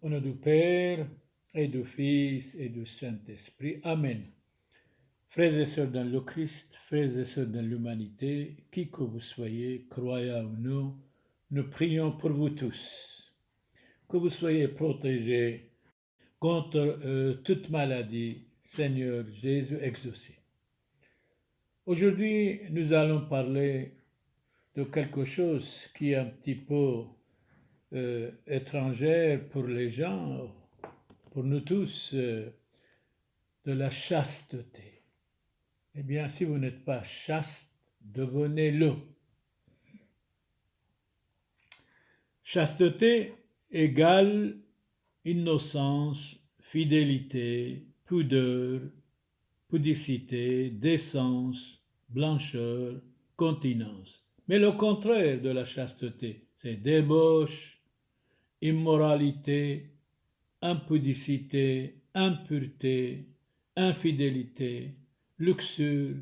Au nom du Père et du Fils et du Saint-Esprit. Amen. Frères et sœurs dans le Christ, frères et sœurs dans l'humanité, qui que vous soyez, croyants ou non, nous prions pour vous tous. Que vous soyez protégés contre toute maladie, Seigneur Jésus exaucé. Aujourd'hui, nous allons parler de quelque chose qui est un petit peu étrangère pour les gens, pour nous tous, de la chasteté. Eh bien, si vous n'êtes pas chaste, devenez-le. Chasteté égale innocence, fidélité, pudeur, pudicité, décence, blancheur, continence. Mais le contraire de la chasteté, c'est débauche, immoralité, impudicité, impureté, infidélité, luxure,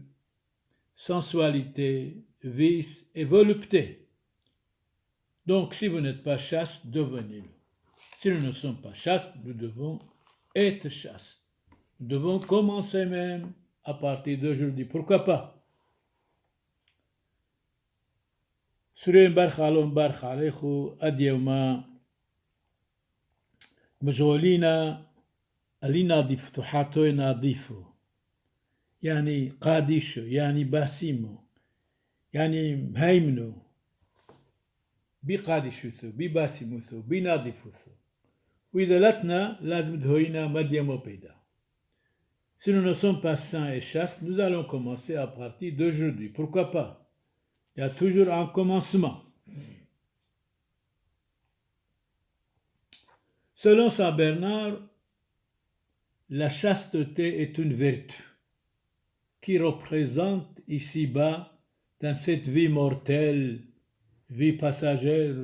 sensualité, vice et volupté. Donc, si vous n'êtes pas chaste, devenez-le. Si nous ne sommes pas chastes, nous devons être chastes. Nous devons commencer même à partir d'aujourd'hui. Pourquoi pas? Surah Barchalom Barchalechu Adioma مشغولين لنضيف تحاتو نضيفو يعني قادشو يعني باسيمو يعني مهيمنو بقادشوثو بباسيموثو بنضيفوثو وإذا لتنا لازم دهوينا مديمو بيدا. Si nous ne sommes pas saints et chastes, nous allons commencer à partir d'aujourd'hui. Pourquoi pas? Il y a toujours un commencement. Selon saint Bernard, la chasteté est une vertu qui représente ici-bas, dans cette vie mortelle, vie passagère,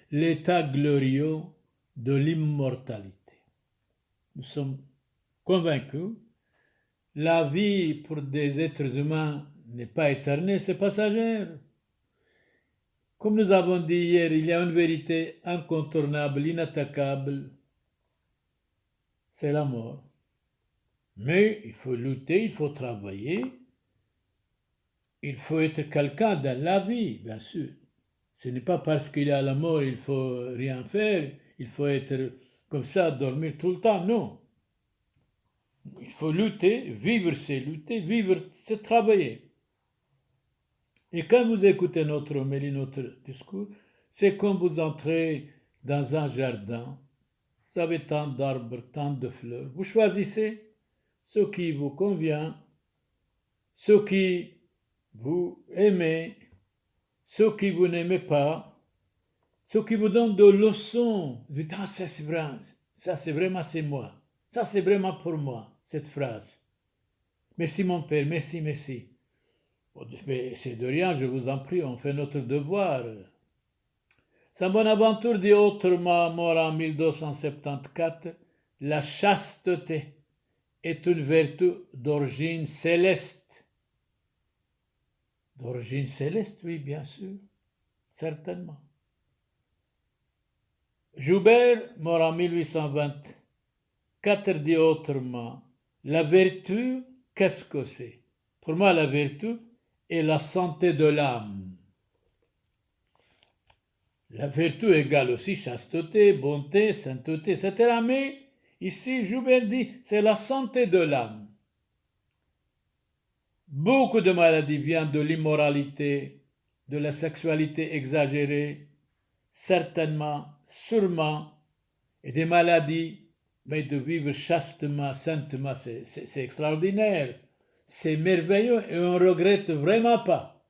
l'état glorieux de l'immortalité. Nous sommes convaincus, la vie pour des êtres humains n'est pas éternelle, c'est passagère. Comme nous avons dit hier, il y a une vérité incontournable, inattaquable, c'est la mort. Mais il faut lutter, il faut travailler, il faut être quelqu'un dans la vie, bien sûr. Ce n'est pas parce qu'il y a la mort, il faut rien faire, il faut être comme ça, dormir tout le temps, non. Il faut lutter, vivre c'est travailler. Et quand vous écoutez notre homélie, notre discours, c'est comme vous entrez dans un jardin, vous avez tant d'arbres, tant de fleurs, vous choisissez ce qui vous convient, ce qui vous aimez, ce qui vous n'aimez pas, ce qui vous donne de leçons. Vous dites, ah, ça c'est vraiment c'est moi, ça c'est vraiment pour moi, cette phrase. Merci mon Père, merci, merci. Mais c'est de rien, je vous en prie, on fait notre devoir. Saint Bonaventure dit autrement, mort en 1274, la chasteté est une vertu d'origine céleste. D'origine céleste, oui, bien sûr, certainement. Joubert, mort en 1824, dit autrement, la vertu, qu'est-ce que c'est? Pour moi, la vertu est la santé de l'âme. La vertu égale aussi chasteté, bonté, sainteté, etc. Mais ici, Joubert dit, c'est la santé de l'âme. Beaucoup de maladies viennent de l'immoralité, de la sexualité exagérée, certainement, sûrement, et des maladies, mais de vivre chastement, saintement, c'est extraordinaire, c'est merveilleux et on ne regrette vraiment pas.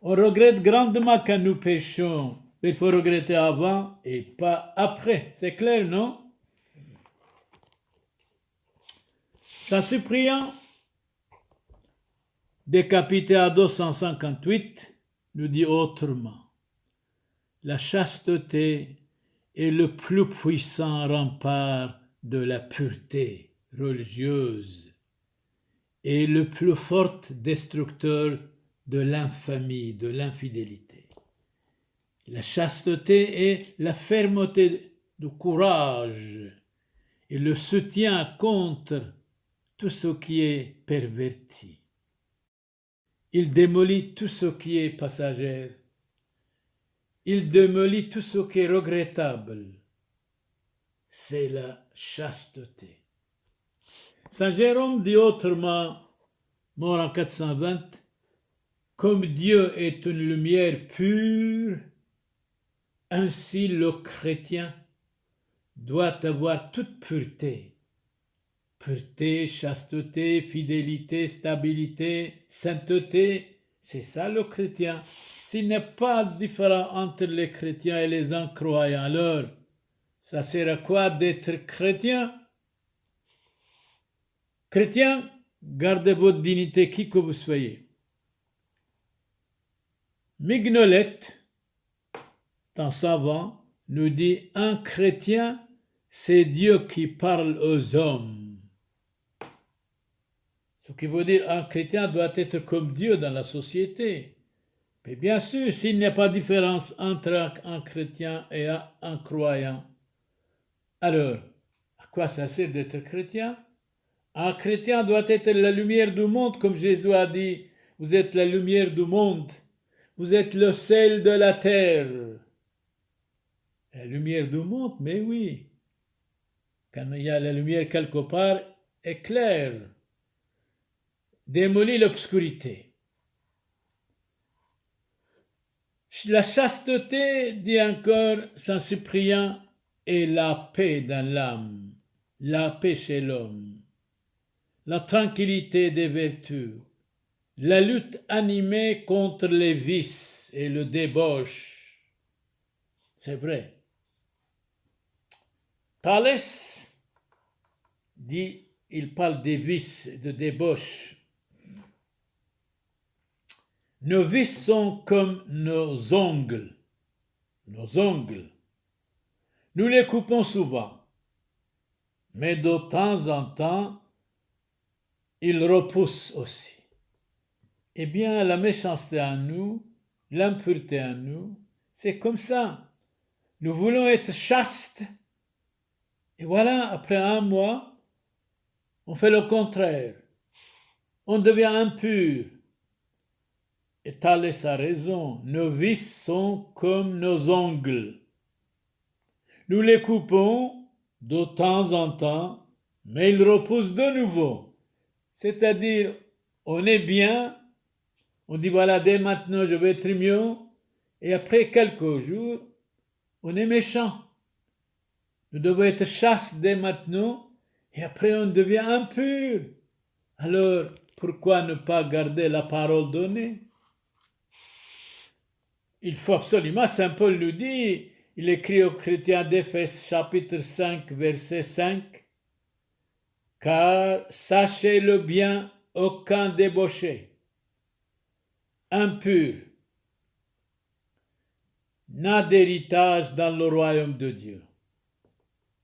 On regrette grandement quand nous péchons, mais il faut regretter avant et pas après, c'est clair, non? Saint Cyprien, décapité à 258, nous dit autrement, la chasteté est le plus puissant rempart de la pureté religieuse et le plus fort destructeur de l'infamie, de l'infidélité. La chasteté est la fermeté de courage et le soutien contre tout ce qui est perverti. Il démolit tout ce qui est passager. Il démolit tout ce qui est regrettable. C'est la chasteté. Saint Jérôme dit autrement, mort en 420, comme Dieu est une lumière pure, ainsi le chrétien doit avoir toute pureté. Pureté, chasteté, fidélité, stabilité, sainteté, c'est ça le chrétien. S'il n'est pas différent entre les chrétiens et les incroyants, alors ça sert à quoi d'être chrétien? Chrétien, gardez votre dignité qui que vous soyez. Mignolet, un savant, nous dit un chrétien, c'est Dieu qui parle aux hommes. Ce qui veut dire un chrétien doit être comme Dieu dans la société. Mais bien sûr, s'il n'y a pas de différence entre un chrétien et un croyant, alors à quoi ça sert d'être chrétien? Un chrétien doit être la lumière du monde, comme Jésus a dit, vous êtes la lumière du monde, vous êtes le sel de la terre. La lumière du monde, mais oui. Quand il y a la lumière quelque part, éclaire, démolit l'obscurité. La chasteté, dit encore Saint Cyprien, est la paix dans l'âme, la paix chez l'homme, la tranquillité des vertus, la lutte animée contre les vices et le débauche. C'est vrai. Thalès dit, il parle des vices et de débauche. Nos vices sont comme nos ongles. Nos ongles. Nous les coupons souvent, mais de temps en temps, ils repoussent aussi. Eh bien, la méchanceté en nous, l'impureté en nous, c'est comme ça. Nous voulons être chastes, et voilà, après un mois, on fait le contraire. On devient impur. Et Thalès a raison, nos vices sont comme nos ongles. Nous les coupons de temps en temps, mais ils repoussent de nouveau. C'est-à-dire, on est bien, on dit voilà, dès maintenant je vais être mieux, et après quelques jours, on est méchant. Nous devons être chastes dès maintenant, et après on devient impur. Alors, pourquoi ne pas garder la parole donnée? Il faut absolument, Saint Paul nous dit, il écrit aux chrétiens d'Éphèse chapitre 5, verset 5, « Car sachez-le bien, aucun débauché, impur, n'a d'héritage dans le royaume de Dieu. »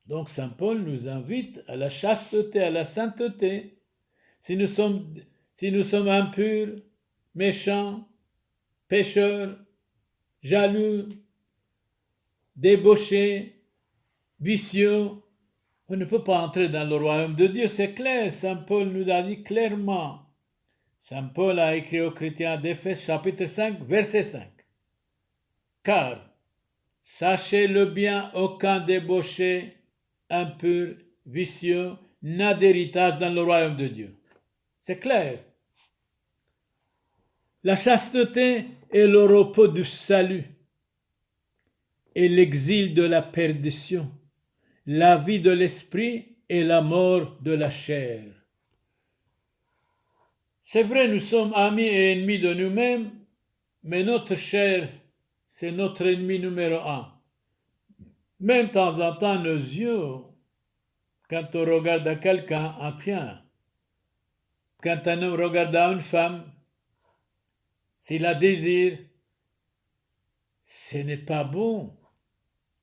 Donc Saint Paul nous invite à la chasteté, à la sainteté. Si nous sommes impurs, méchants, pécheurs, jaloux, débauchés, vicieux, on ne peut pas entrer dans le royaume de Dieu, c'est clair. Saint Paul nous a dit clairement. Saint Paul a écrit aux chrétiens d'Éphèse, chapitre 5, verset 5. Car, sachez-le bien, aucun débauché, impur, vicieux, n'a d'héritage dans le royaume de Dieu. C'est clair. La chasteté est le repos du salut et l'exil de la perdition, la vie de l'esprit et la mort de la chair. C'est vrai, nous sommes amis et ennemis de nous-mêmes, mais notre chair, c'est notre ennemi numéro un. Même de temps en temps, nos yeux, quand on regarde à quelqu'un, un tien, quand un homme regarde à une femme, s'il la désire, ce n'est pas bon.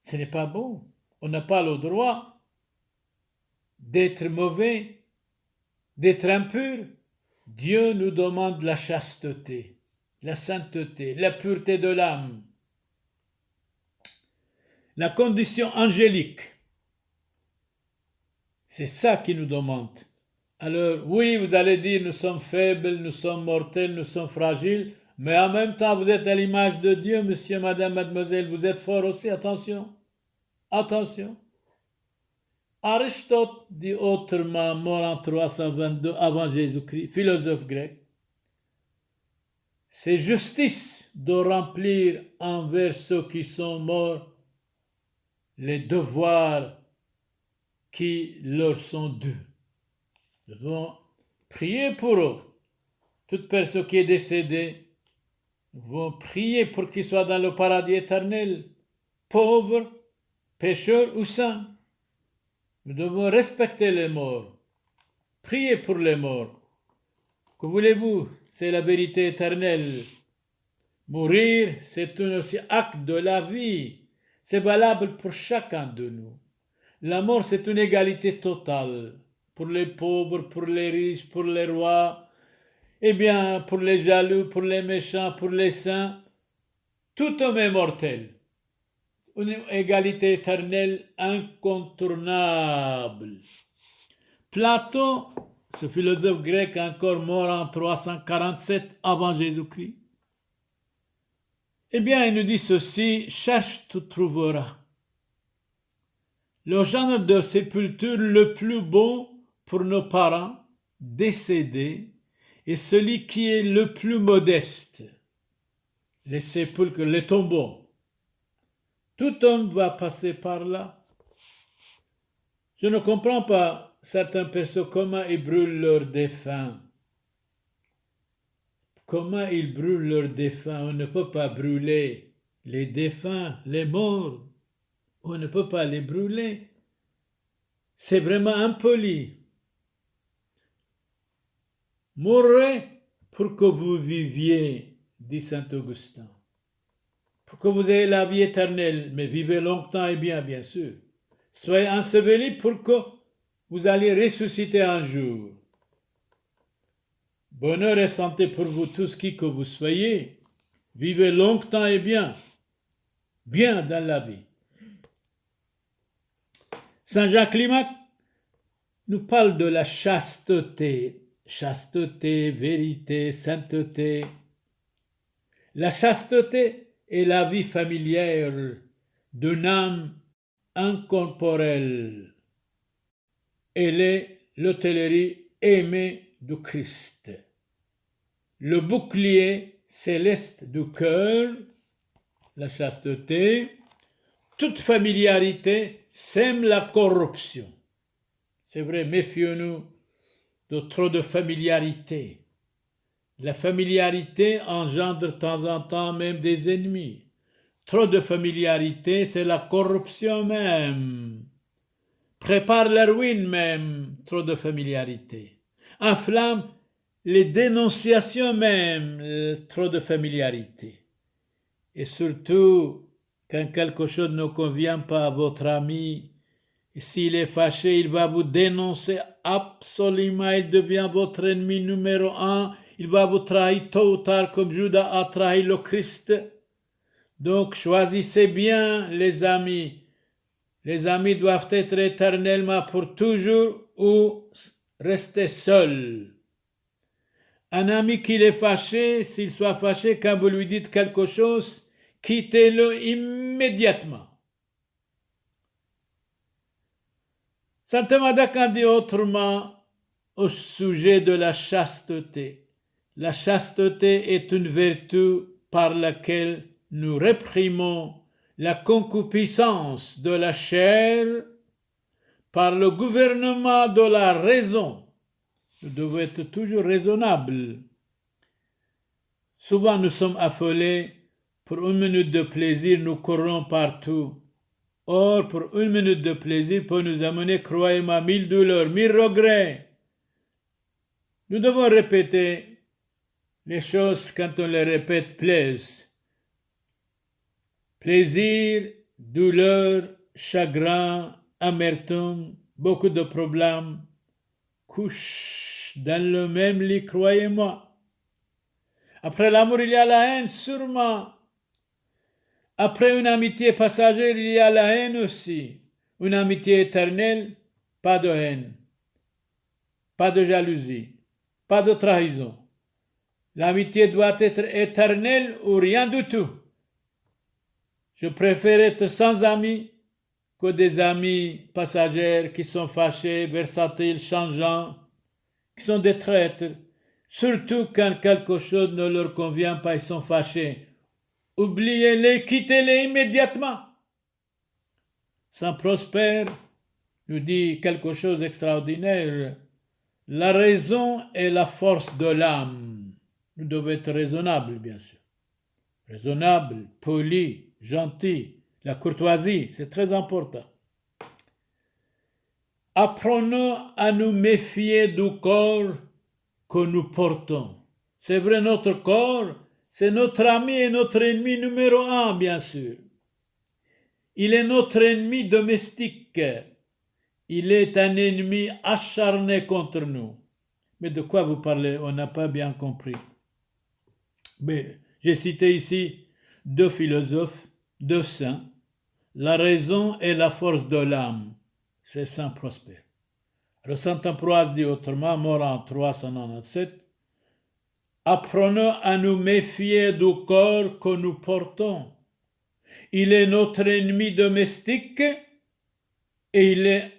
Ce n'est pas bon. On n'a pas le droit d'être mauvais, d'être impur. Dieu nous demande la chasteté, la sainteté, la pureté de l'âme. la condition angélique. C'est ça qui nous demande. Alors, oui, vous allez dire, nous sommes faibles, nous sommes mortels, nous sommes fragiles, mais en même temps, vous êtes à l'image de Dieu, monsieur, madame, mademoiselle, vous êtes forts aussi, attention, attention. Aristote dit autrement, mort en 322 avant Jésus-Christ, philosophe grec, c'est justice de remplir envers ceux qui sont morts les devoirs qui leur sont dus. Nous devons prier pour eux. Toute personne qui est décédée, nous devons prier pour qu'il soit dans le paradis éternel, pauvre, pécheur ou saint. Nous devons respecter les morts, prier pour les morts. Que voulez-vous? C'est la vérité éternelle. Mourir, c'est un aussi acte de la vie. C'est valable pour chacun de nous. La mort, c'est une égalité totale. Pour les pauvres, pour les riches, pour les rois, eh bien, pour les jaloux, pour les méchants, pour les saints, tout homme est mortel. Une égalité éternelle incontournable. Platon, ce philosophe grec encore mort en 347 avant Jésus-Christ, eh bien, il nous dit ceci, cherche, tu trouveras. Le genre de sépulture le plus beau pour nos parents décédés est celui qui est le plus modeste. Les sépulcres, les tombeaux. Tout homme va passer par là. Je ne comprends pas certaines personnes comment ils brûlent leurs défunts. Comment ils brûlent leurs défunts? On ne peut pas brûler les défunts, les morts. On ne peut pas les brûler. C'est vraiment impoli. Mourrez pour que vous viviez, dit saint Augustin. Pour que vous ayez la vie éternelle, mais vivez longtemps et bien, bien sûr. Soyez ensevelis pour que vous alliez ressusciter un jour. Bonheur et santé pour vous tous, qui que vous soyez. Vivez longtemps et bien, bien dans la vie. Saint Jacques Limac nous parle de la chasteté. Chasteté, vérité, sainteté. La chasteté est la vie familière d'une âme incorporelle. Elle est l'hôtellerie aimée du Christ. Le bouclier céleste du cœur, la chasteté, toute familiarité sème la corruption. C'est vrai, méfions-nous de trop de familiarité. La familiarité engendre de temps en temps même des ennemis. Trop de familiarité, c'est la corruption même. Prépare la ruine même, trop de familiarité. Enflamme les dénonciations même, trop de familiarité. Et surtout, quand quelque chose ne convient pas à votre ami, s'il est fâché, il va vous dénoncer absolument, il devient votre ennemi numéro 1, il va vous trahir tôt ou tard comme Judas a trahi le Christ. Donc choisissez bien les amis. Les amis doivent être éternellement pour toujours ou rester seuls. Un ami qui est fâché, s'il soit fâché quand vous lui dites quelque chose, quittez-le immédiatement. Saint Thomas d'Aquin dit autrement au sujet de la chasteté. La chasteté est une vertu par laquelle nous réprimons la concupiscence de la chair par le gouvernement de la raison. Nous devons être toujours raisonnables. Souvent nous sommes affolés, pour une minute de plaisir nous courons partout. Or, pour une minute de plaisir peut nous amener, croyez-moi, 1000 douleurs, 1000 regrets. Nous devons répéter les choses quand on les répète plaisent. Plaisir, douleur, chagrin, amertume, beaucoup de problèmes couchent dans le même lit, croyez-moi. Après l'amour, il y a la haine, sûrement. Après une amitié passagère, il y a la haine aussi. Une amitié éternelle, pas de haine, pas de jalousie, pas de trahison. L'amitié doit être éternelle ou rien du tout. Je préfère être sans amis que des amis passagers qui sont fâchés, versatiles, changeants, qui sont des traîtres. Surtout quand quelque chose ne leur convient pas, ils sont fâchés. Oubliez-les, quittez-les immédiatement. Saint Prosper nous dit quelque chose d'extraordinaire. La raison est la force de l'âme. Nous devons être raisonnables, bien sûr. Raisonnable, poli, gentil. La courtoisie, c'est très important. Apprenons à nous méfier du corps que nous portons. C'est vrai, notre corps, c'est notre ami et notre ennemi numéro un, bien sûr. Il est notre ennemi domestique. Il est un ennemi acharné contre nous. Mais de quoi vous parlez? On n'a pas bien compris. Mais j'ai cité ici deux philosophes, deux saints. La raison est la force de l'âme. C'est Saint Prosper. Le Saint Ambroise dit autrement, mort en 397, apprenons à nous méfier du corps que nous portons. Il est notre ennemi domestique et il est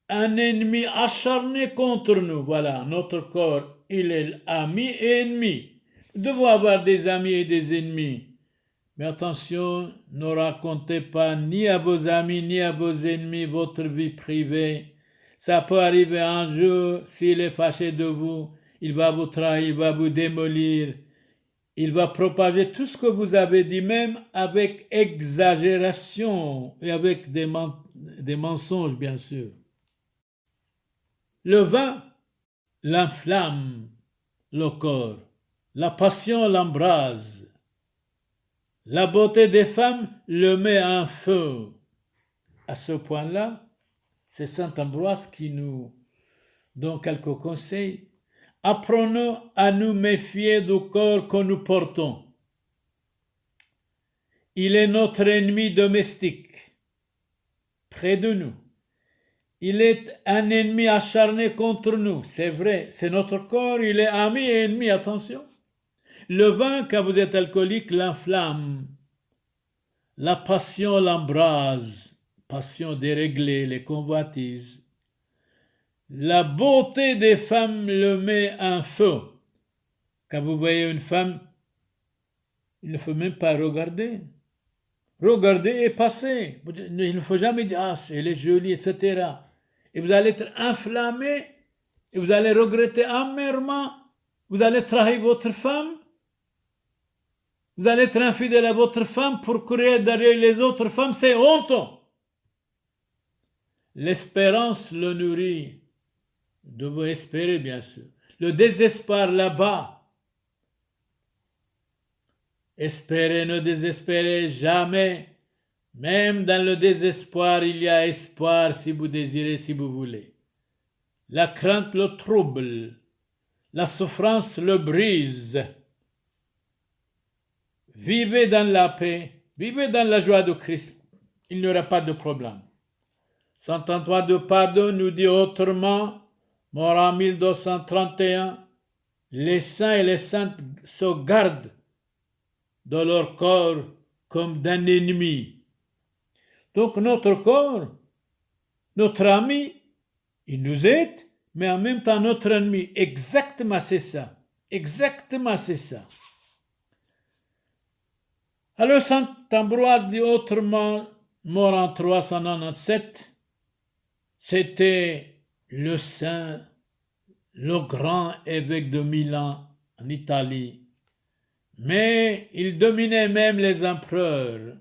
un ennemi acharné contre nous. Voilà, notre corps, il est ami et ennemi. Nous devons avoir des amis et des ennemis. Mais attention, ne racontez pas ni à vos amis ni à vos ennemis votre vie privée. Ça peut arriver un jour, s'il est fâché de vous, il va vous trahir, il va vous démolir. Il va propager tout ce que vous avez dit, même avec exagération et avec des mensonges, bien sûr. Le vin l'enflamme le corps, la passion l'embrase, la beauté des femmes le met en feu. À ce point-là, c'est Saint Ambroise qui nous donne quelques conseils. Apprenons à nous méfier du corps que nous portons. Il est notre ennemi domestique, près de nous. Il est un ennemi acharné contre nous. C'est vrai, c'est notre corps, il est ami et ennemi, attention. Le vin, quand vous êtes alcoolique, l'enflamme. La passion l'embrase. Passion déréglée, les convoitises. La beauté des femmes le met en feu. Quand vous voyez une femme, il ne faut même pas regarder. Regarder et passer. Il ne faut jamais dire, ah, elle est jolie, etc. Et vous allez être enflammé, et vous allez regretter amèrement. Vous allez trahir votre femme. Vous allez être infidèle à votre femme pour courir derrière les autres femmes. C'est honteux. L'espérance le nourrit. Vous devez espérer, bien sûr. Le désespoir là-bas. Espérez, ne désespérez jamais. Même dans le désespoir, il y a espoir si vous désirez, si vous voulez. La crainte le trouble. La souffrance le brise. Vivez dans la paix. Vivez dans la joie de Christ. Il n'y aura pas de problème. Saint Antoine de Padoue nous dit autrement, mort en 1231, les saints et les saintes se gardent de leur corps comme d'un ennemi. Donc notre corps, notre ami, il nous aide, mais en même temps notre ennemi. Exactement c'est ça. Exactement c'est ça. Alors Saint Ambroise dit autrement, mort en 397, c'était le saint, le grand évêque de Milan en Italie. Mais il dominait même les empereurs.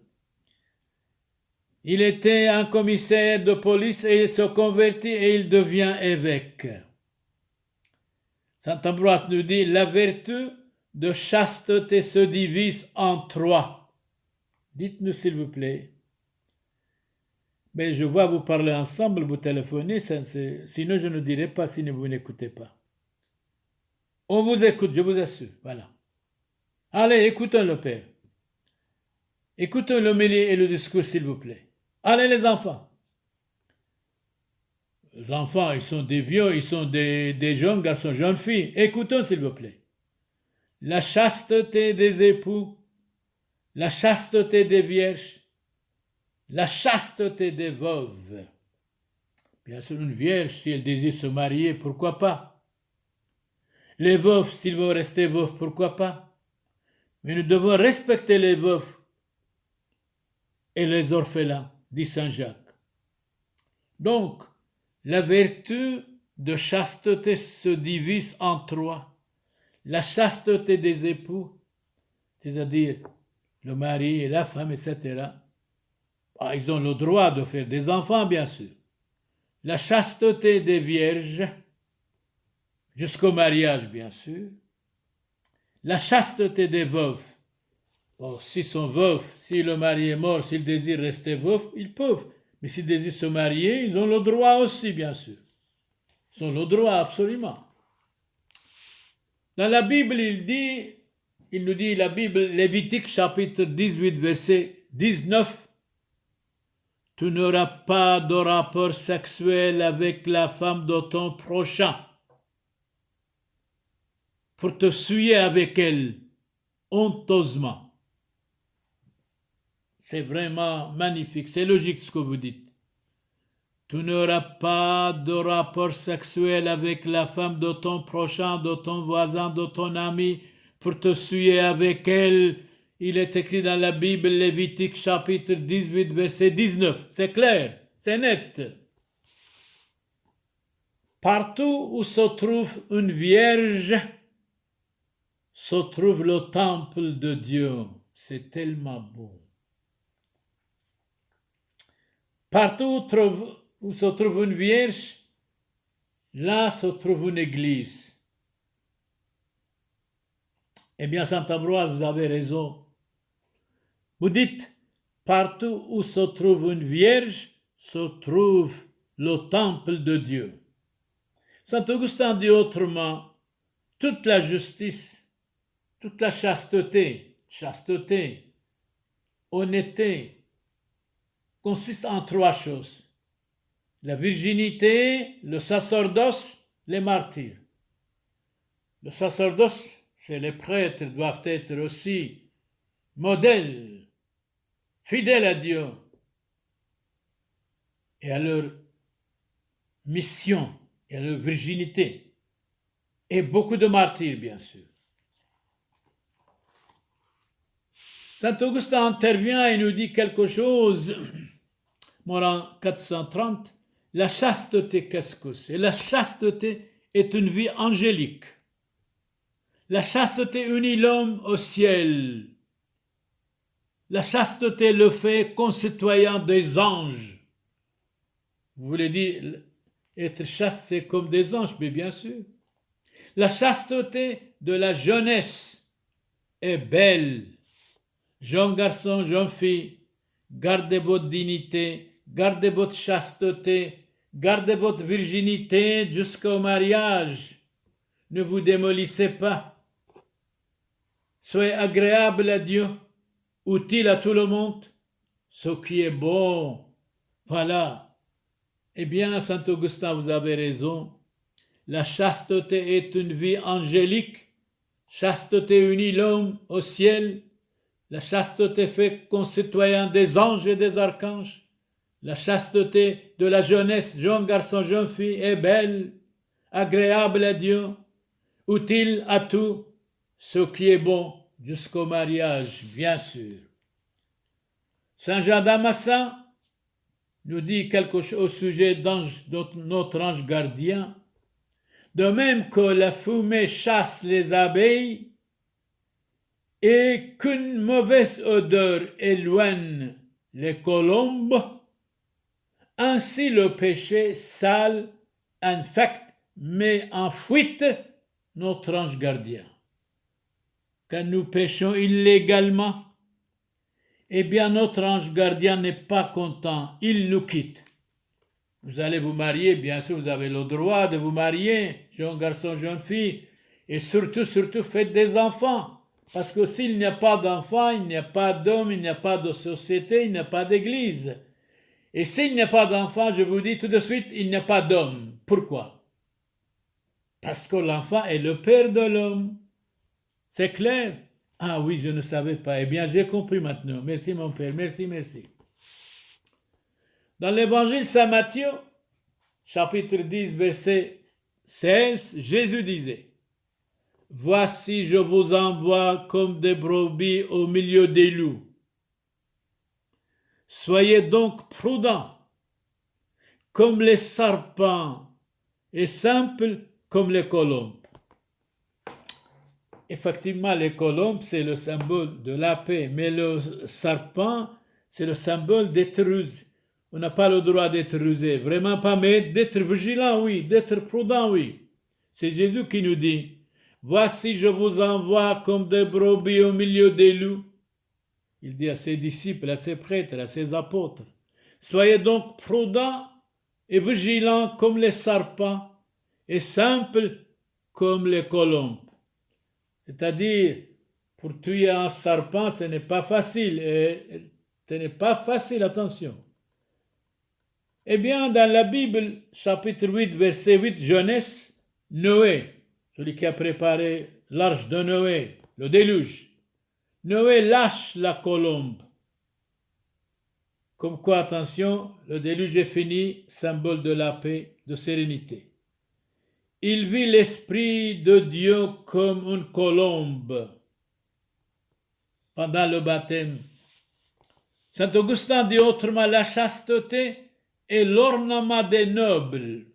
Il était un commissaire de police et il se convertit et il devient évêque. Saint Ambroise nous dit, la vertu de chasteté se divise en trois. Dites-nous s'il vous plaît. Mais je vois vous parler ensemble, vous téléphonez, sinon je ne dirai pas si vous n'écoutez pas. On vous écoute, je vous assure. Voilà. Allez, écoutons le Père. Écoutons l'homélie et le discours, s'il vous plaît. Allez les enfants. Les enfants, ils sont des vieux, ils sont des jeunes garçons, jeunes filles. Écoutons, s'il vous plaît. La chasteté des époux, la chasteté des vierges, la chasteté des veuves. Bien sûr, une vierge, si elle désire se marier, pourquoi pas? Les veufs, s'ils veulent rester veufs, pourquoi pas? Mais nous devons respecter les veufs et les orphelins, dit Saint Jacques. Donc, la vertu de chasteté se divise en trois. La chasteté des époux, c'est-à-dire le mari et la femme, etc. Ils ont le droit de faire des enfants, bien sûr. La chasteté des vierges, jusqu'au mariage, bien sûr. La chasteté des veuves. Bon, s'ils sont veufs, si le mari est mort, s'ils désirent rester veufs, ils peuvent. Mais s'ils désirent se marier, ils ont le droit aussi, bien sûr. Ils ont le droit, absolument. Dans la Bible, il nous dit, la Bible, Lévitique chapitre 18, verset 19, « Tu n'auras pas de rapport sexuel avec la femme de ton prochain pour te souiller avec elle honteusement. » C'est vraiment magnifique, c'est logique ce que vous dites. Tu n'auras pas de rapport sexuel avec la femme de ton prochain, de ton voisin, de ton ami, pour te souiller avec elle. Il est écrit dans la Bible, Lévitique chapitre 18, verset 19. C'est clair, c'est net. Partout où se trouve une vierge, se trouve le temple de Dieu. C'est tellement beau. Partout où se trouve une vierge, là se trouve une église. Eh bien, Saint Ambroise, vous avez raison. Vous dites, partout où se trouve une vierge, se trouve le temple de Dieu. Saint Augustin dit autrement, toute la justice, toute la chasteté, honnêteté, consiste en trois choses. La virginité, le sacerdoce, les martyrs. Le sacerdoce, c'est les prêtres doivent être aussi modèles, fidèles à Dieu et à leur mission et à leur virginité. Et beaucoup de martyrs, bien sûr. Saint Augustin intervient et nous dit quelque chose, mort en 430, la chasteté, qu'est-ce que c'est? La chasteté est une vie angélique. La chasteté unit l'homme au ciel. La chasteté le fait concitoyen des anges. Vous voulez dire, être chaste, c'est comme des anges, mais bien sûr. La chasteté de la jeunesse est belle. Jeunes garçons, jeunes filles, gardez votre dignité, gardez votre chasteté, gardez votre virginité jusqu'au mariage. Ne vous démolissez pas. Soyez agréable à Dieu, utile à tout le monde, ce qui est bon. Voilà. Eh bien, Saint Augustin, vous avez raison. La chasteté est une vie angélique. Chasteté unit l'homme au ciel. La chasteté fait concitoyen des anges et des archanges. La chasteté de la jeunesse, jeune garçon, jeune fille, est belle, agréable à Dieu, utile à tout, ce qui est bon jusqu'au mariage, bien sûr. Saint Jean Damascène nous dit quelque chose au sujet de notre ange gardien. De même que la fumée chasse les abeilles et qu'une mauvaise odeur éloigne les colombes, ainsi le péché sale, infecte, met en fuite notre ange gardien. Quand nous péchons illégalement, eh bien notre ange gardien n'est pas content, il nous quitte. Vous allez vous marier, bien sûr, vous avez le droit de vous marier, jeune garçon, jeune fille, et surtout, faites des enfants. Parce que s'il n'y a pas d'enfants, il n'y a pas d'hommes, il n'y a pas de société, il n'y a pas d'église. Et s'il n'y a pas d'enfants, je vous dis tout de suite, il n'y a pas d'homme. Pourquoi? Parce que l'enfant est le père de l'homme. C'est clair? Ah oui, je ne savais pas. Eh bien, j'ai compris maintenant. Merci mon père, merci, merci. Dans l'évangile Saint Matthieu, chapitre 10, verset 16, Jésus disait, « Voici, je vous envoie comme des brebis au milieu des loups. Soyez donc prudents, comme les serpents, et simples comme les colombes. » Effectivement, les colombes, c'est le symbole de la paix, mais le serpent, c'est le symbole d'être rusé. On n'a pas le droit d'être rusé, vraiment pas, mais d'être vigilant, oui, d'être prudent, oui. C'est Jésus qui nous dit, « Voici, je vous envoie comme des brebis au milieu des loups. » Il dit à ses disciples, à ses prêtres, à ses apôtres, « Soyez donc prudents et vigilants comme les serpents et simples comme les colombes. » C'est-à-dire, pour tuer un serpent, ce n'est pas facile. Ce n'est pas facile, attention. Eh bien, dans la Bible, chapitre 8, verset 8, Genèse, Noé, celui qui a préparé l'arche de Noé, le déluge, Noé lâche la colombe. Comme quoi, attention, le déluge est fini, symbole de la paix, de sérénité. Il vit l'Esprit de Dieu comme une colombe pendant le baptême. Saint Augustin dit autrement, la chasteté est l'ornement des nobles.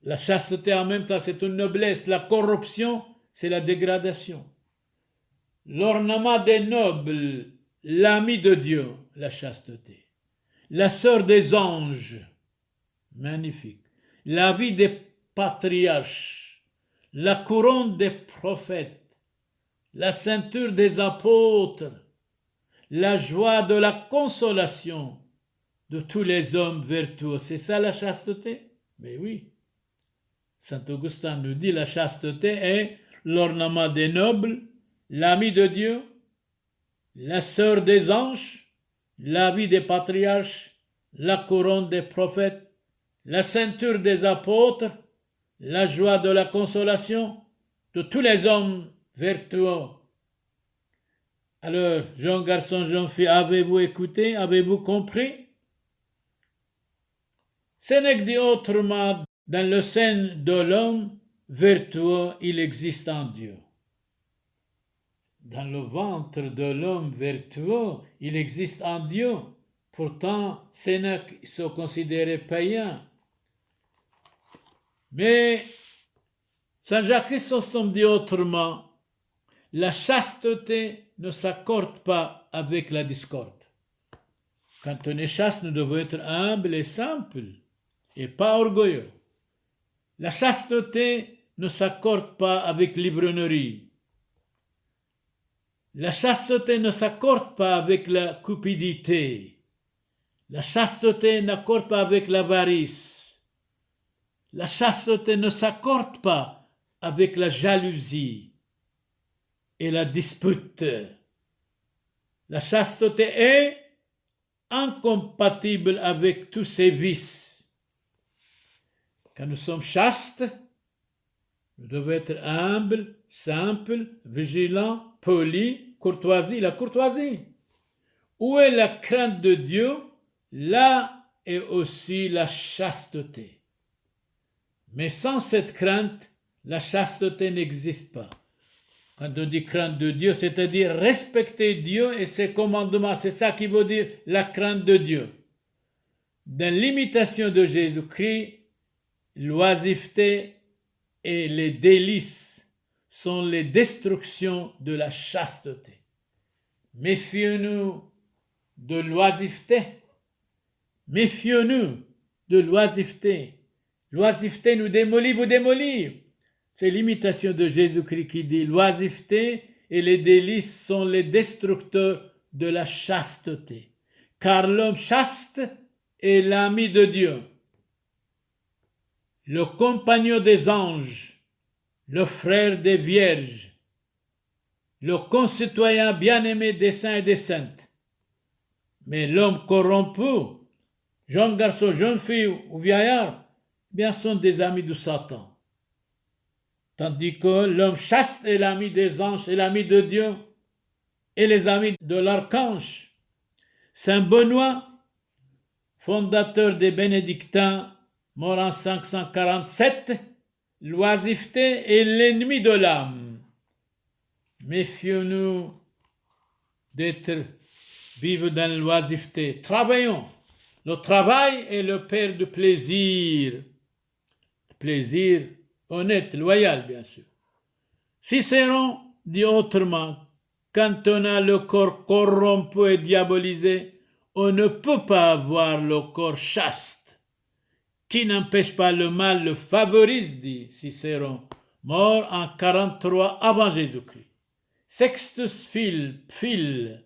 La chasteté en même temps, c'est une noblesse. La corruption, c'est la dégradation. L'ornement des nobles, l'ami de Dieu, la chasteté. La sœur des anges, magnifique. La vie des patriarches, la couronne des prophètes, la ceinture des apôtres, la joie de la consolation de tous les hommes vertueux. C'est ça la chasteté? Mais oui. Saint Augustin nous dit la chasteté est l'ornement des nobles, l'ami de Dieu, la sœur des anges, la vie des patriarches, la couronne des prophètes, la ceinture des apôtres, la joie de la consolation de tous les hommes vertueux. Alors, jeune garçon, jeune fille, avez-vous écouté? Avez-vous compris? Sénèque dit autrement, dans le sein de l'homme vertueux, il existe un Dieu. Dans le ventre de l'homme vertueux, il existe un Dieu. Pourtant, Sénèque se considérait païen. Mais Saint Jacques Chrysostome dit autrement, la chasteté ne s'accorde pas avec la discorde. Quand on est chaste, nous devons être humbles et simples et pas orgueilleux. La chasteté ne s'accorde pas avec l'ivrognerie. La chasteté ne s'accorde pas avec la cupidité. La chasteté n'accorde pas avec l'avarice. La chasteté ne s'accorde pas avec la jalousie et la dispute. La chasteté est incompatible avec tous ces vices. Quand nous sommes chastes, nous devons être humbles, simples, vigilants, polis, courtoisie, la courtoisie. Où est la crainte de Dieu? Là est aussi la chasteté. Mais sans cette crainte, la chasteté n'existe pas. Quand on dit crainte de Dieu, c'est-à-dire respecter Dieu et ses commandements, c'est ça qui veut dire la crainte de Dieu. Dans l'imitation de Jésus-Christ, l'oisiveté et les délices sont les destructions de la chasteté. Méfions-nous de l'oisiveté. Méfions-nous de l'oisiveté. L'oisiveté nous démolit, vous démolit. C'est l'imitation de Jésus-Christ qui dit l'oisiveté et les délices sont les destructeurs de la chasteté. Car l'homme chaste est l'ami de Dieu, le compagnon des anges, le frère des vierges. le concitoyen bien-aimé des saints et des saintes. Mais l'homme corrompu, jeune garçon, jeune fille ou vieillard, bien sont des amis de Satan. Tandis que l'homme chaste est l'ami des anges et l'ami de Dieu et les amis de l'archange. Saint Benoît, fondateur des bénédictins, mort en 547, l'oisiveté est l'ennemi de l'âme. Méfions-nous d'être vivre dans l'oisiveté. Travaillons. Le travail est le père du plaisir. Plaisir honnête, loyal, bien sûr. Cicéron dit autrement, quand on a le corps corrompu et diabolisé, on ne peut pas avoir le corps chaste. Qui n'empêche pas le mal le favorise, dit Cicéron, mort en 43 avant Jésus-Christ. Sextus Phile,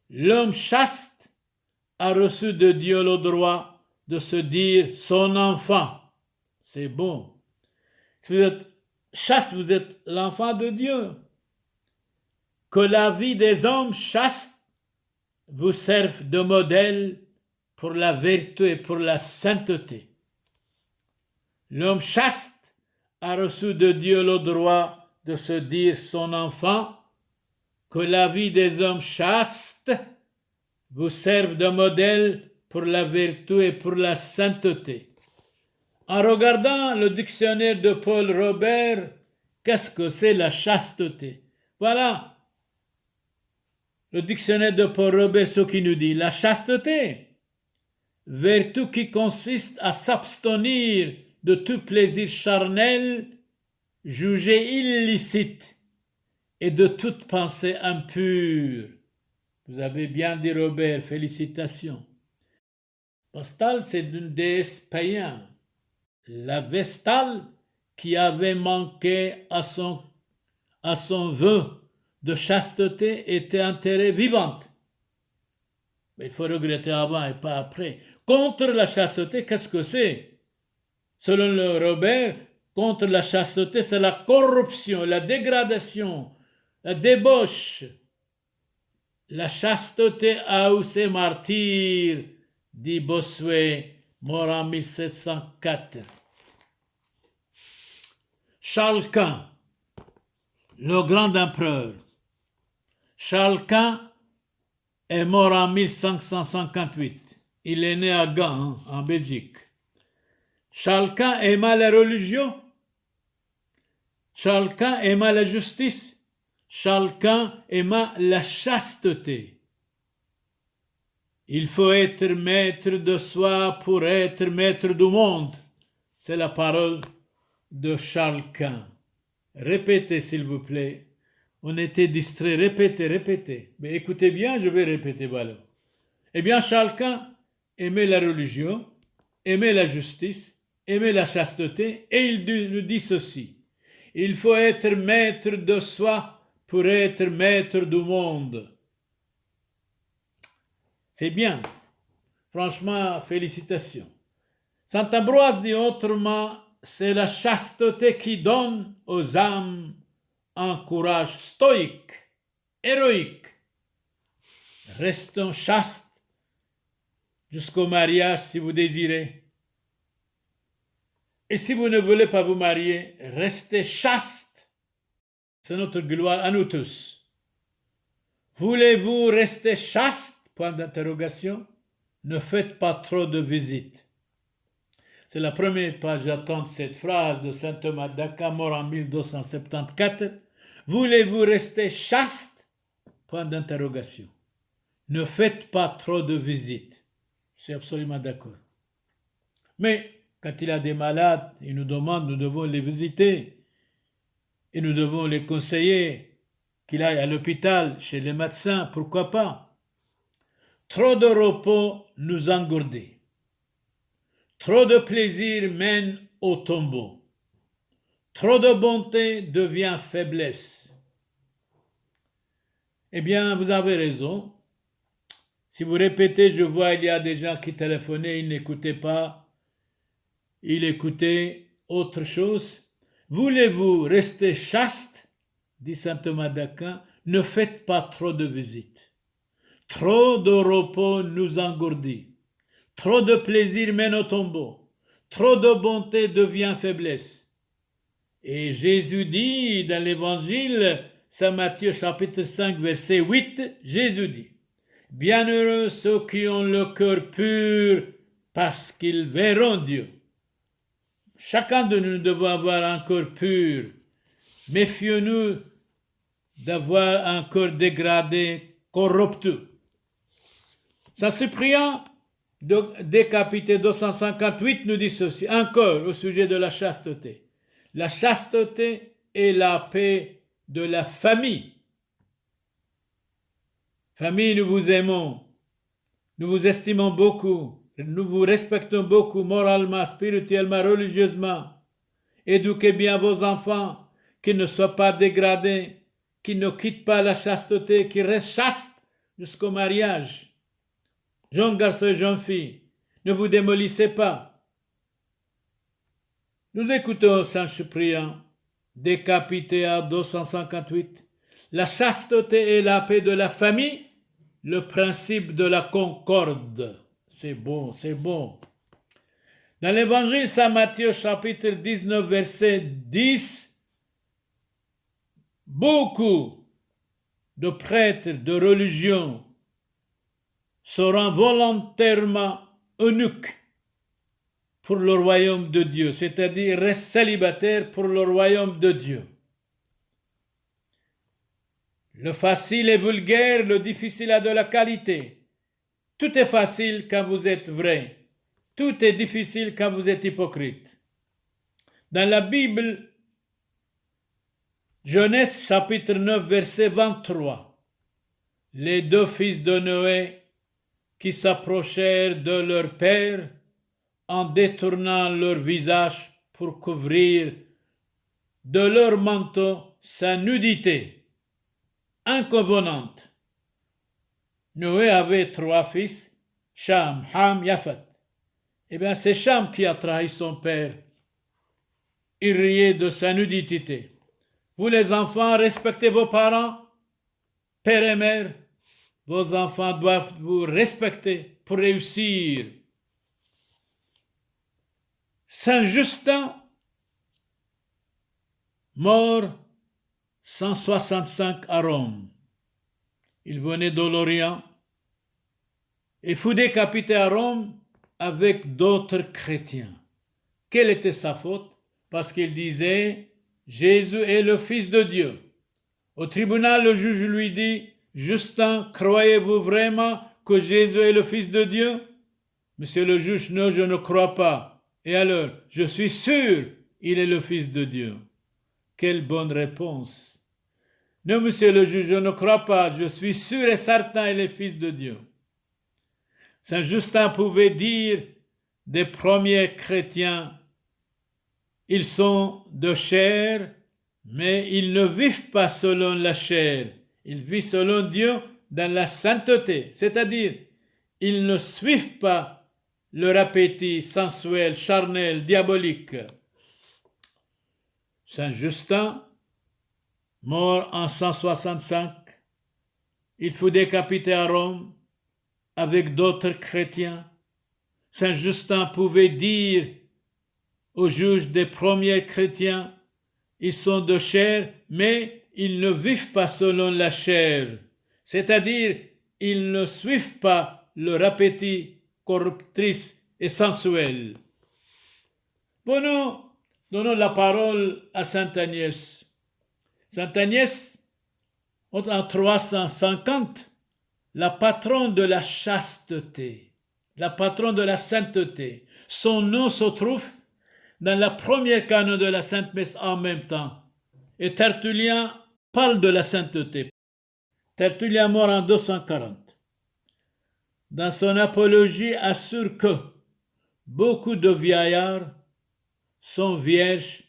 l'homme chaste a reçu de Dieu le droit de se dire son enfant. C'est bon. Si vous êtes chaste, vous êtes l'enfant de Dieu. Que la vie des hommes chastes vous serve de modèle pour la vertu et pour la sainteté. L'homme chaste a reçu de Dieu le droit de se dire son enfant. Que la vie des hommes chastes vous serve de modèle pour la vertu et pour la sainteté. En regardant le dictionnaire de Paul Robert, qu'est-ce que c'est la chasteté? Voilà, le dictionnaire de Paul Robert, ce qui nous dit, la chasteté, vertu qui consiste à s'abstenir de tout plaisir charnel jugé illicite et de toute pensée impure. Vous avez bien dit Robert, félicitations. Vestale, c'est une déesse païenne. La Vestale qui avait manqué à son vœu de chasteté était enterrée vivante. Mais il faut regretter avant et pas après. Contre la chasteté, qu'est-ce que c'est? Selon le Robert, contre la chasteté, c'est la corruption, la dégradation, la débauche. La chasteté a eu ses martyrs, dit Bossuet, mort en 1704. Charles Quint, le grand empereur. Charles Quint est mort en 1558. Il est né à Gand, en Belgique. Charles Quint aima la religion. Charles Quint aima la justice. Charles Quint aima la chasteté. Il faut être maître de soi pour être maître du monde. C'est la parole de Charles Quint. Répétez, s'il vous plaît. On était distrait. Répétez. Mais écoutez bien, je vais répéter. Voilà. Eh bien, Charles Quint aimait la religion, aimait la justice, aimait la chasteté, et il nous dit ceci. Il faut être maître de soi pour être maître du monde. C'est bien. Franchement, félicitations. Saint Ambroise dit autrement, c'est la chasteté qui donne aux âmes un courage stoïque, héroïque. Restons chastes jusqu'au mariage si vous désirez. Et si vous ne voulez pas vous marier, restez chaste. C'est notre gloire à nous tous. Voulez-vous rester chaste? Point d'interrogation. Ne faites pas trop de visites. C'est la première page d'attente de cette phrase de saint Thomas d'Aquin, mort en 1274. Voulez-vous rester chaste? Point d'interrogation. Ne faites pas trop de visites. Je suis absolument d'accord. Mais quand il y a des malades, ils nous demandent, nous devons les visiter. Et nous devons les conseiller qu'il aille à l'hôpital, chez les médecins, pourquoi pas. Trop de repos nous engourdit. Trop de plaisir mène au tombeau. Trop de bonté devient faiblesse. Eh bien, vous avez raison. Si vous répétez, je vois, il y a des gens qui téléphonaient, ils n'écoutaient pas. Ils écoutaient autre chose. Voulez-vous rester chaste? dit saint Thomas d'Aquin, ne faites pas trop de visites. Trop de repos nous engourdit. Trop de plaisir mène au tombeau. Trop de bonté devient faiblesse. Et Jésus dit dans l'évangile, Saint Matthieu chapitre 5 verset 8, Jésus dit, bienheureux ceux qui ont le cœur pur parce qu'ils verront Dieu. Chacun de nous devons avoir un cœur pur. Méfions-nous d'avoir un cœur dégradé, corrompu. Saint Cyprien, décapité 258, nous dit ceci, encore au sujet de la chasteté. La chasteté est la paix de la famille. Famille, nous vous aimons, nous vous estimons beaucoup, nous vous respectons beaucoup moralement, spirituellement, religieusement. Éduquez bien vos enfants, qu'ils ne soient pas dégradés, qu'ils ne quittent pas la chasteté, qu'ils restent chastes jusqu'au mariage. Jeunes garçons et jeunes filles, ne vous démolissez pas. Nous écoutons Saint Cyprien, décapité à 258. La chasteté est la paix de la famille, le principe de la concorde. C'est bon, c'est bon. Dans l'évangile Saint Matthieu, chapitre 19, verset 10, beaucoup de prêtres de religion seront volontairement eunuques pour le royaume de Dieu, c'est-à-dire restent célibataires pour le royaume de Dieu. Le facile est vulgaire, le difficile a de la qualité. Tout est facile quand vous êtes vrai. Tout est difficile quand vous êtes hypocrite. Dans la Bible, Genèse chapitre 9, verset 23, les deux fils de Noé qui s'approchèrent de leur père en détournant leur visage pour couvrir de leur manteau sa nudité inconvenante. Noé avait 3 fils, Cham, Ham, Yaphat. Eh bien, c'est Cham qui a trahi son père. Il riait de sa nudité. Vous les enfants, respectez vos parents, père et mère. Vos enfants doivent vous respecter pour réussir. Saint Justin, mort 165 à Rome. Il venait de l'Orient et fut décapité à Rome avec d'autres chrétiens. Quelle était sa faute? Parce qu'il disait « Jésus est le Fils de Dieu ». Au tribunal, le juge lui dit « Justin, croyez-vous vraiment que Jésus est le Fils de Dieu ?» Monsieur le juge, non, je ne crois pas. Et alors, je suis sûr, il est le Fils de Dieu. Quelle bonne réponse. Non, monsieur le juge, je ne crois pas, je suis sûr et certain, il est Fils de Dieu. Saint Justin pouvait dire des premiers chrétiens, ils sont de chair, mais ils ne vivent pas selon la chair. Ils vivent selon Dieu dans la sainteté, c'est-à-dire, ils ne suivent pas leur appétit sensuel, charnel, diabolique. Saint Justin, mort en 165, il fut décapité à Rome avec d'autres chrétiens. Saint Justin pouvait dire aux juges des premiers chrétiens, ils sont de chair, mais ils ne vivent pas selon la chair, c'est-à-dire ils ne suivent pas leur appétit corruptrice et sensuel. Bon, donnons la parole à Sainte Agnès. Sainte Agnès, en 350, la patronne de la chasteté, la patronne de la sainteté. Son nom se trouve dans la première canon de la Sainte Messe en même temps. Et Tertullien parle de la sainteté. Tertullien mort en 240. Dans son apologie, assure que beaucoup de vieillards sont vierges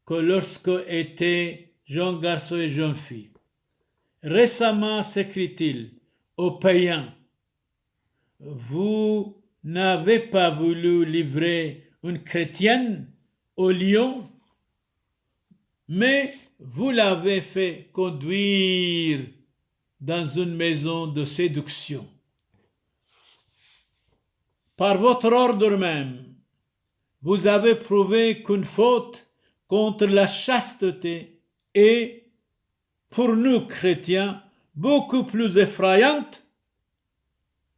que lorsque étaient jeunes garçons et jeunes filles. Récemment, s'écrit-il, aux païens, vous n'avez pas voulu livrer une chrétienne au lion? mais vous l'avez fait conduire dans une maison de séduction. Par votre ordre même, vous avez prouvé qu'une faute contre la chasteté est, pour nous chrétiens, beaucoup plus effrayante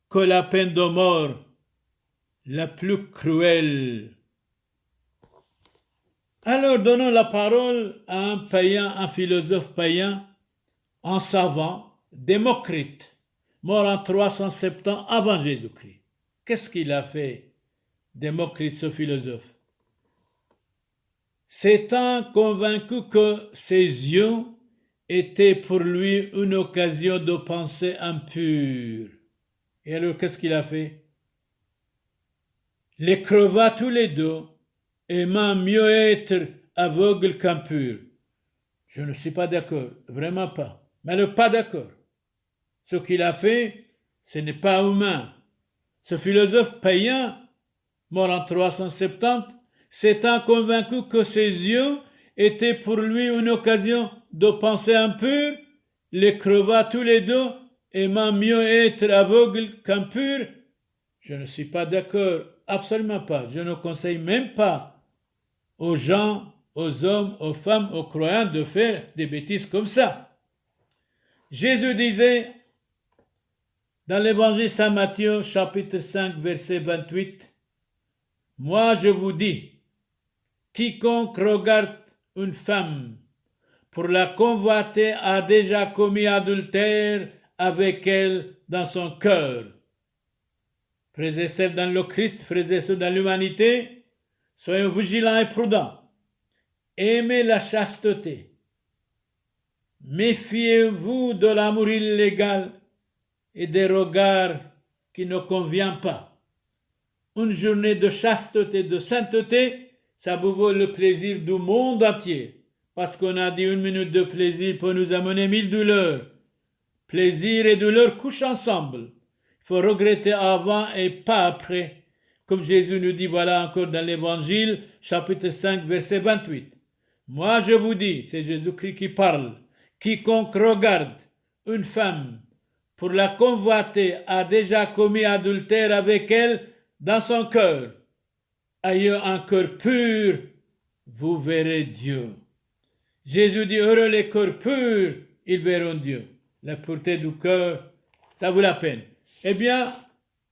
que la peine de mort la plus cruelle. Alors donnons la parole à un païen, un philosophe païen, un savant, Démocrite, mort en 370 avant Jésus-Christ. Qu'est-ce qu'il a fait, Démocrite, ce philosophe? S'étant convaincu que ses yeux étaient pour lui une occasion de pensée impure. Et alors, qu'est-ce qu'il a fait? Les creva tous les deux, aimant mieux être aveugle qu'impur. Je ne suis pas d'accord, vraiment pas. Mais le pas d'accord. Ce qu'il a fait, ce n'est pas humain. Ce philosophe païen, mort en 370, s'étant convaincu que ses yeux étaient pour lui une occasion de penser impure, les creva tous les deux, aimant mieux être aveugle qu'impur. Je ne suis pas d'accord, absolument pas. Je ne conseille même pas aux gens, aux hommes, aux femmes, aux croyants de faire des bêtises comme ça. Jésus disait dans l'évangile Saint Matthieu, chapitre 5, verset 28, « Moi je vous dis, quiconque regarde une femme pour la convoiter a déjà commis adultère avec elle dans son cœur. » Frères et sœurs dans le Christ, frères et sœurs dans l'humanité, soyons vigilants et prudents. Aimez la chasteté. Méfiez-vous de l'amour illégal et des regards qui ne conviennent pas. Une journée de chasteté, de sainteté, ça vous vaut le plaisir du monde entier. Parce qu'on a dit 1 minute de plaisir peut nous amener 1000 douleurs. Plaisir et douleur couchent ensemble. Il faut regretter avant et pas après. Comme Jésus nous dit, voilà encore dans l'Évangile, chapitre 5, verset 28. Moi je vous dis, c'est Jésus-Christ qui parle, quiconque regarde une femme pour la convoiter a déjà commis adultère avec elle dans son cœur. Ayant un cœur pur, vous verrez Dieu. Jésus dit, heureux les cœurs purs, ils verront Dieu. La pureté du cœur, ça vaut la peine. Eh bien,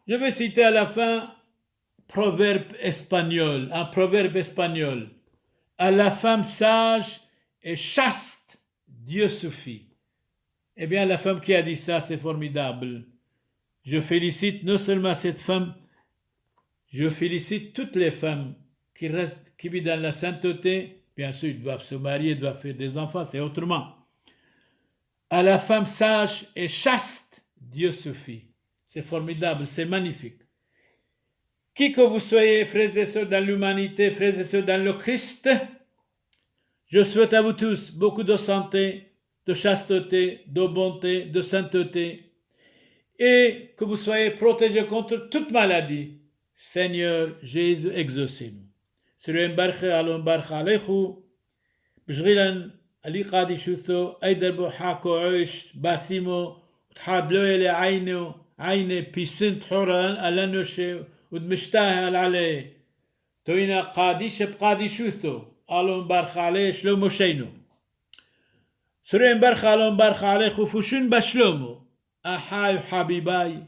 je vais citer à la fin un proverbe espagnol. À la femme sage et chaste, Dieu suffit. Eh bien, la femme qui a dit ça, c'est formidable. Je félicite non seulement cette femme, je félicite toutes les femmes qui vivent dans la sainteté. Bien sûr, ils doivent se marier, ils doivent faire des enfants, c'est autrement. À la femme sage et chaste, Dieu suffit. C'est formidable, c'est magnifique. Qui que vous soyez, frères et sœurs dans l'humanité, frères et sœurs dans le Christ, je souhaite à vous tous beaucoup de santé, de chasteté, de bonté, de sainteté, et que vous soyez protégés contre toute maladie. Seigneur Jésus, exaucez-nous. Siruen barche alon barche alechu, bjgilan ali qadishutho, aider bo hako oish, basimo, تحادلو إلى عينه بيسنت حورا ألانوشي ودمشتاها عليه توينا قاديش بقاديشوثو ألون برخ عليه شلومو شينو سرين برخ ألون برخ عليه خفوشن بشلومو أحاي حبيباي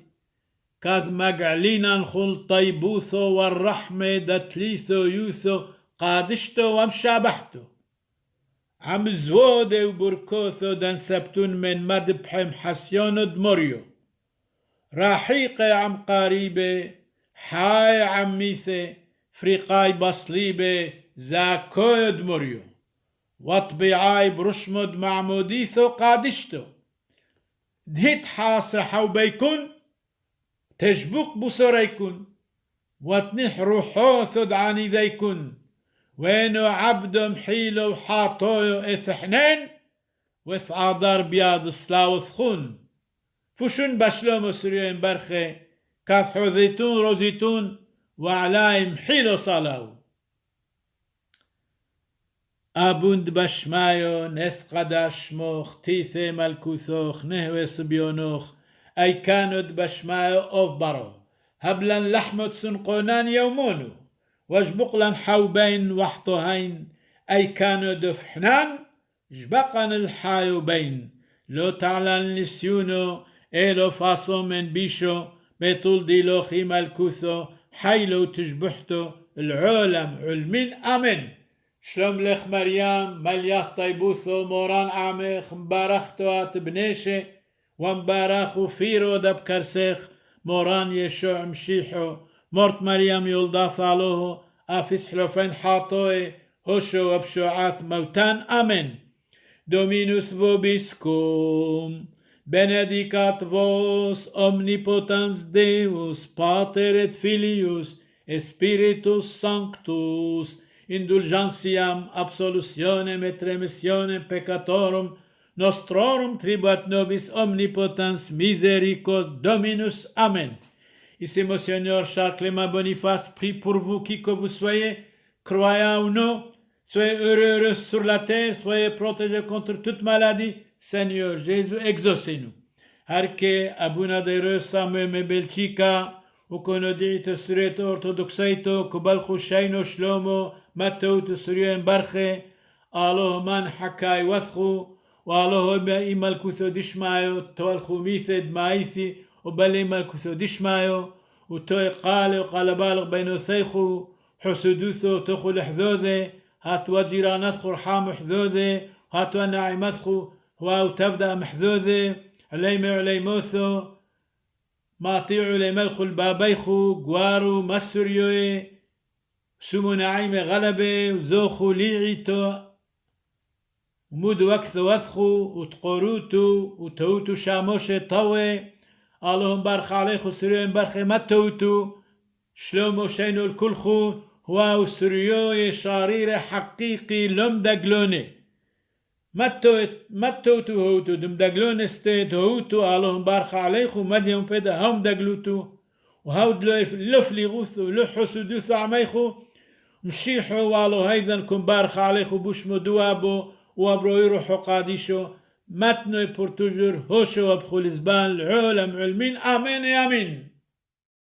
كاذ مقعلينا نخل طيبوثو والرحمة دتليثو يوثو قادشتو ومشابحتو عم زوده وبركوثو دان سبتون من مدبحم حسيونو دموريو راحيقي عم قريبه حاي عميثه فريقاي بصليبه زاكو دموريو وطبيعاي برشمد معموديثو قادشتو دهيت حاسة حوبيكن تجبق بصريكن واتنح روحوثو دعاني ذيكن وينو عبدو محيلو حاطويو اثحنين وثعادار بياض سلاوث خون فشون بشلومو سريين برخي كاف حوذيتون روزيتون وعلاي محيلو صلاو Abund bashmayo, nes qadash moch, tithe malkusoch, nehwe sbionoch, aikanod bashmayo of baro. Hablan lahmot sunqonan yomonu, wajbuqlan hawbain wahtohain, aikanod fhnan, jbaqan الحايو بين لو تعلن نسيونو إلو فاصو من بيشو بطول ديلوخي مالكوثو حيلو تجبحتو العالم علمين أمن شلوم لخ مريم ملياخ طيبوثو موران عميخ مبارختو اتبنيشي ومبارخو فيرو دب كرسيخ موران يشوع مشيحو مرت مريم يولدا ثالوه افيس حلوفين حاطوي هوشو وبشوعاث موتان أمن Dominus vobiscum, benedicat vos omnipotens Deus, Pater et Filius, et Spiritus Sanctus, indulgentiam absolutionem et remissionem peccatorum nostrorum tribuat nobis omnipotens misericors Dominus. Amen. Ici, Monseigneur Charles Clément Boniface, prie pour vous, qui que vous soyez, croyant ou non. Soyez heureux sur la terre, soyez protégés contre toute maladie. Seigneur Jésus, exaucez-nous. Harke abuna de Samuel Belchika, ukonodite sureto orthodoxaito, kubal khushaino shlomo, matout surien barche, Allah man hakai wathru, wa Allah imal kutho dishmayo, toal khumithid maithi, وبلما كثودشمايو وتوي قال وقالبالغ بينو ثيخو حسدوثو تخل حذوذي هاتوا جيرانسخو رحام حذوذي هاتوا ناعمثخو واو تبدأ محذوذي عليمي عليموثو ماطيع عليميخو البابيخو قوارو مسريوي سمو نعيمي غلبي وزوخو ليعيتو ومود وكثو وثخو وتقوروتو وتوتو شاموشي طوي اللهم بارخ عليكم سريون بارخ متوتو شلومو شينو الكلخو هو سريوي شارير حقيقي لم دقلوني متوتو هوتو دم دقلون استيت هوتو اللهم بارخ عليكم مديم بدا هم دقلوتو وهود لفلي غوثو لحسو دوثو عميخو مشيحو والو هيذن كن بارخ عليكم بوشمو دوابو وابرو يروحو قاديشو Maintenant et pour toujours, Hosho Abkhulizban, l'Olam, Ulmin, Amen et Amen.